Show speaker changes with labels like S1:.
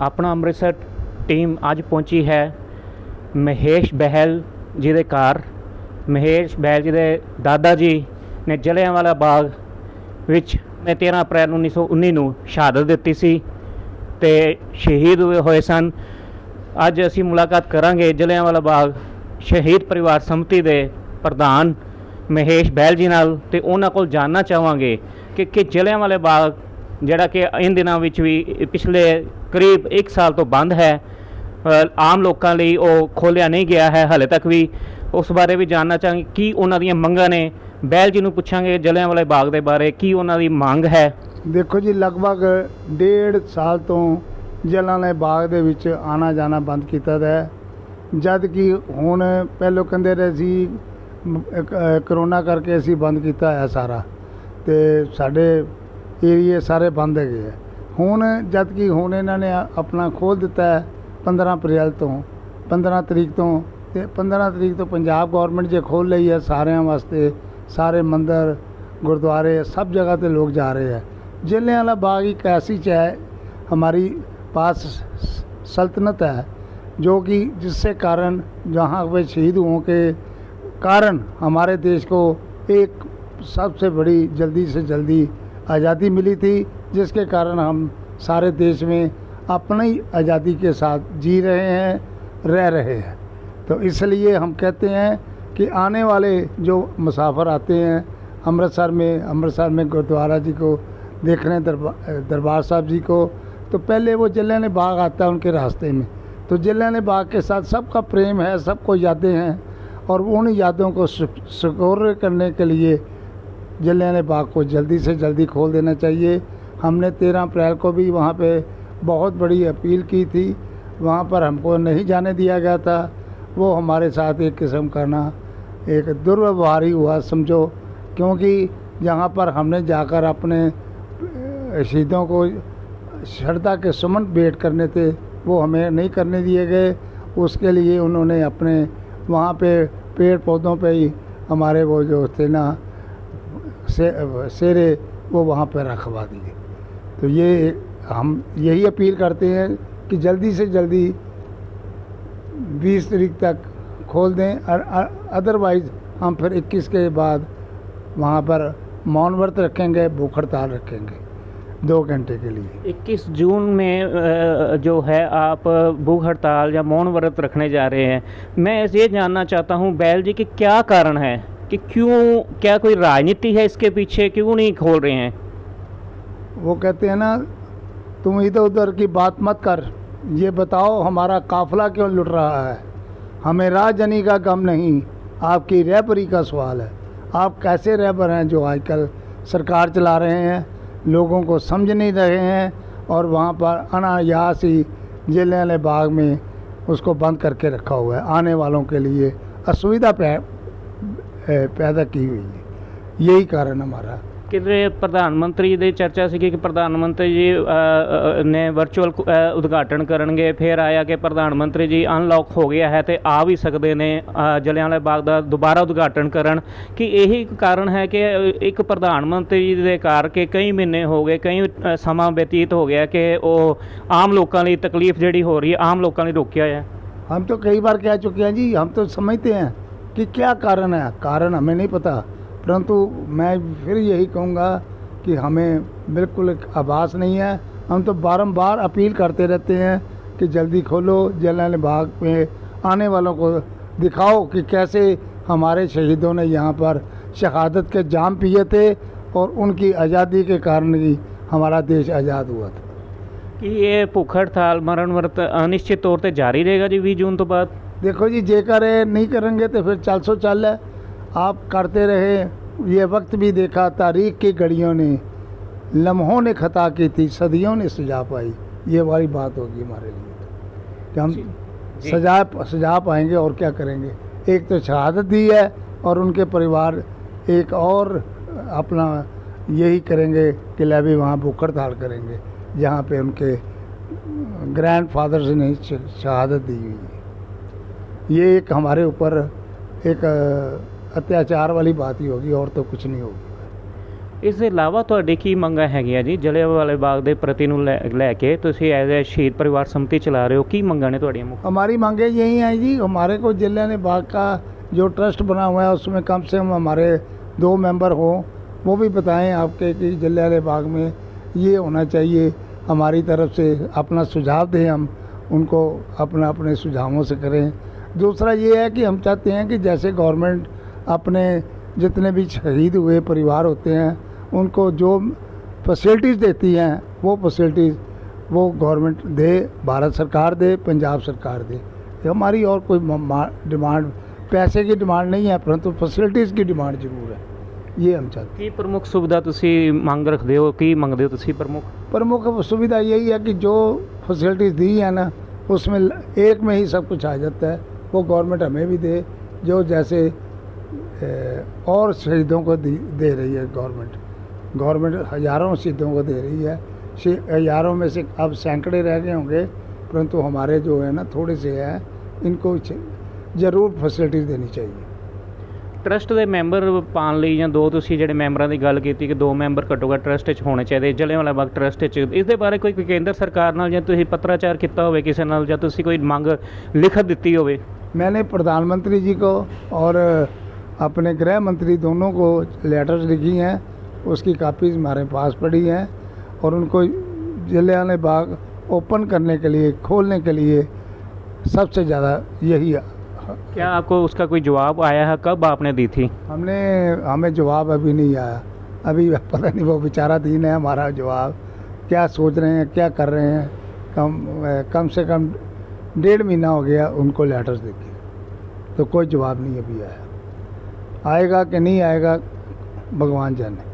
S1: अपना अमृतसर टीम अज पहुंची है महेश बहल जी के घर। महेश बहल जी के दादा जी ने जलियांवाला बाग विच 13 अप्रैल 1919 ਨੂੰ शहादत दी सी ते शहीद होए सन। अज असी मुलाकात करांगे जलियांवाला बाग शहीद परिवार समिति के प्रधान महेश बहल जी नाल ते उन्हां कोल जानना चाहांगे कि जलियांवाला बाग जिहड़ा कि इन दिनों विच भी पिछले करीब 1 साल तो बंद है, आम लोगों लिए वो खोलिया नहीं गया है हाले तक भी। उस बारे भी जानना चाहांगे की उन्हां दीयां मंगां ने। बहल जी नूं पुछांगे जलियांवाला बाग के बारे की उन्हां दी मंग है।
S2: देखो जी, लगभग 1.5 साल तो जलियांवाला बाग दे विच आना जाना बंद किया है, जद कि हुण पहलों कहंदे रहे सी करोना करके असी बंद किया है सारा, तो साडे एरिए सारे बंद है। हुण जद कि हुण इन्हां ने अपना खोल दिता है 15 अप्रैल तो 15 तरीक तो 15 तरीक तो पंजाब गौरमेंट जे खोल ली है सारिਆਂ वास्ते। सारे मंदिर गुरुद्वारे सब जगह पे लोग जा रहे हैं। जलियांवाला बाग एक ऐसी है हमारी पास सल्तनत है जो कि जिससे कारण जहाँ पे शहीद हुओं के कारण हमारे देश को एक सबसे बड़ी जल्दी से जल्दी आज़ादी मिली थी, जिसके कारण हम सारे देश में अपनी आज़ादी के साथ जी रहे हैं, रह रहे हैं। तो इसलिए हम कहते हैं कि आने वाले जो मुसाफिर आते हैं अमृतसर में गुरुद्वारा जी को देखने, दरबार साहब जी को, तो पहले वो जलियांवाला बाग आता है उनके रास्ते में। तो जलियांवाला बाग के साथ सबका प्रेम है, सबको यादें हैं, और उन यादों को सिक्योर करने के लिए जलियांवाला बाग को जल्दी से जल्दी खोल देना चाहिए। हमने 13 अप्रैल को भी वहाँ पे बहुत बड़ी अपील की थी, वहाँ पर हमको नहीं जाने दिया गया था। वो हमारे साथ एक किस्म का ना एक दुर्व्यवहार ही हुआ समझो, क्योंकि जहाँ पर हमने जाकर अपने शहीदों को श्रद्धा के सुमन भेंट करने थे वो हमें नहीं करने दिए गए। उसके लिए उन्होंने अपने वहाँ पे पेड़ पौधों पे ही हमारे वो जो थे ना शेरे वो वहाँ पे रखवा दिए। तो ये हम यही अपील करते हैं कि जल्दी से जल्दी 20 तारीख तक खोल दें, अदरवाइज़ हम फिर 21 के बाद वहाँ पर मौन व्रत रखेंगे, भूख हड़ताल रखेंगे 2 घंटे के लिए। 21
S1: जून में जो है आप भूख हड़ताल या मौन व्रत रखने जा रहे हैं। मैं ये जानना चाहता हूँ बहल जी कि क्या कारण है कि क्यों, क्या कोई राजनीति है इसके पीछे, क्यों नहीं खोल रहे हैं?
S2: वो कहते हैं ना, तुम इधर उधर की बात मत कर, ये बताओ हमारा काफिला क्यों लुट रहा है। हमें राजनी का गम नहीं, आपकी रहबरी का सवाल है। आप कैसे रहबर हैं जो आजकल सरकार चला रहे हैं, लोगों को समझ नहीं रहे हैं, और वहाँ पर अनायास ही जलियांवाला बाग में उसको बंद करके रखा हुआ है। आने वालों के लिए असुविधा पैदा की हुई है, यही कारण हमारा।
S1: किधरे प्रधानमंत्री की चर्चा सी कि प्रधानमंत्री जी ने वर्चुअल उद्घाटन करेंगे, फिर आया कि प्रधानमंत्री जी अनलॉक हो गया है तो आ भी सकते हैं जलियांवाला बाग का दोबारा उद्घाटन करन, कि यही कारण है कि एक प्रधानमंत्री के कार के कई महीने हो गए, कई समा व्यतीत हो गया कि वो आम लोगों की तकलीफ जी हो रही है, आम लोगों ने रोकिया है।
S2: हम तो कई बार कह चुके हैं जी, हम तो समझते हैं कि क्या कारण है, कारण हमें नहीं पता, परंतु मैं फिर यही कहूँगा कि हमें बिल्कुल एक आभास नहीं है। हम तो बारंबार अपील करते रहते हैं कि जल्दी खोलो, जलियांवाला बाग में आने वालों को दिखाओ कि कैसे हमारे शहीदों ने यहाँ पर शहादत के जाम पिए थे, और उनकी आज़ादी के कारण ही हमारा देश आज़ाद हुआ था।
S1: कि ये भुख हड़ताल मरण व्रत अनिश्चित तौर पर जारी रहेगा जी 20 जून तो बाद?
S2: देखो जी, जेकर नहीं करेंगे तो फिर 400 चल है, आप करते रहे। ये वक्त भी देखा, तारीख की घड़ियों ने, लम्हों ने खता की थी, सदियों ने सजा पाई। ये वाली बात होगी हमारे लिए कि हम सजा पाएंगे, और क्या करेंगे। एक तो शहादत दी है, और उनके परिवार एक और अपना यही करेंगे कि लैबी वहाँ भूख हड़ताल करेंगे जहाँ पे उनके ग्रैंडफादर्स ने शहादत दी हुई है। ये एक हमारे ऊपर एक अत्याचार वाली बात ही होगी, और तो कुछ नहीं होगी।
S1: ਇਸ ਦੇ ਇਲਾਵਾ ਤੁਹਾਡੀ ਕੀ ਮੰਗਾਂ ਹੈਗੀਆਂ ਜੀ ਜਲਿਆਂਵਾਲੇ ਬਾਗ ਦੇ ਪ੍ਰਤੀ ਨੂੰ ਲੈ ਕੇ ਤੁਸੀਂ ਐਜ਼ ए शहीद परिवार समिति चला रहे हो, की मंगां ने ਤੁਹਾਡੀਆਂ ਮੁੱਖ?
S2: हमारी मांगे यही हैं जी, हमारे को जलियांवाले बाग का जो ट्रस्ट बना हुआ है उसमें कम से कम हमारे 2 मेंबर हों, वो भी बताएं आपके कि जलियांवाले बाग में ये होना चाहिए। हमारी तरफ से अपना सुझाव दें, हम उनको अपना अपने सुझावों से करें। दूसरा ये है कि हम चाहते हैं कि जैसे गवर्नमेंट अपने जितने भी शहीद हुए परिवार होते हैं उनको जो फैसिलिटीज़ देती हैं वो फैसिलिटीज़ वो गवर्नमेंट दे, भारत सरकार दे, पंजाब सरकार दे। ये हमारी और कोई डिमांड पैसे की डिमांड नहीं है, परंतु फैसिलिटीज़ की डिमांड ज़रूर है, ये हम चाहते हैं।
S1: ਕੀ ਪ੍ਰਮੁੱਖ ਸੁਵਿਧਾ ਤੁਸੀਂ ਮੰਗ ਰੱਖਦੇ ਹੋ, ਕੀ ਮੰਗਦੇ ਹੋ ਤੁਸੀਂ
S2: प्रमुख सुविधा यही है कि जो फैसिलिटीज़ दी है ना उसमें एक में ही सब कुछ आ जाता है, वो गवर्नमेंट हमें भी दे, जो जैसे और शहीदों को दे रही है गवर्नमेंट हज़ारों शहीदों को दे रही है। हज़ारों में से अब सैकड़े रह गए होंगे, परंतु हमारे जो है ना थोड़े से हैं, इनको ज़रूर फैसिलिटीज़ देनी चाहिए।
S1: ਟਰਸਟ ਦੇ ਮੈਂਬਰ ਪਾਉਣ ਲਈ ਜਾਂ 2 ਤੁਸੀਂ ਜਿਹੜੇ ਮੈਂਬਰਾਂ ਦੀ ਗੱਲ ਕੀਤੀ ਕਿ 2 ਮੈਂਬਰ ਘੱਟੋ ਘੱਟ ਟਰਸਟ 'ਚ ਹੋਣੇ ਚਾਹੀਦੇ ਜਲਿਆਂਵਾਲਾ ਬਾਗ ਟਰਸਟ 'ਚ, ਇਸ ਦੇ ਬਾਰੇ ਕੋਈ ਕੇਂਦਰ ਸਰਕਾਰ ਨਾਲ ਜਾਂ ਤੁਸੀਂ ਪੱਤਰਾਚਾਰ ਕੀਤਾ ਹੋਵੇ ਕਿਸੇ ਨਾਲ, ਜਾਂ ਤੁਸੀਂ ਕੋਈ ਮੰਗ ਲਿਖਤ ਦਿੱਤੀ ਹੋਵੇ?
S2: मैंने प्रधानमंत्री जी को और अपने गृह मंत्री दोनों को लेटर्स लिखी हैं, उसकी कापीज़ हमारे पास पड़ी हैं, और उनको जलियांवाला बाग ओपन करने के लिए, खोलने के लिए सबसे ज़्यादा यही
S1: क्या आपको उसका कोई जवाब आया है? कब आपने दी थी?
S2: हमें जवाब अभी नहीं आया, अभी पता नहीं वो बेचारा दिन है हमारा जवाब क्या सोच रहे हैं, क्या कर रहे हैं। कम से कम 1.5 महीना हो गया उनको लेटर्स देके, तो कोई जवाब नहीं अभी आया। आएगा कि नहीं आएगा भगवान जाने।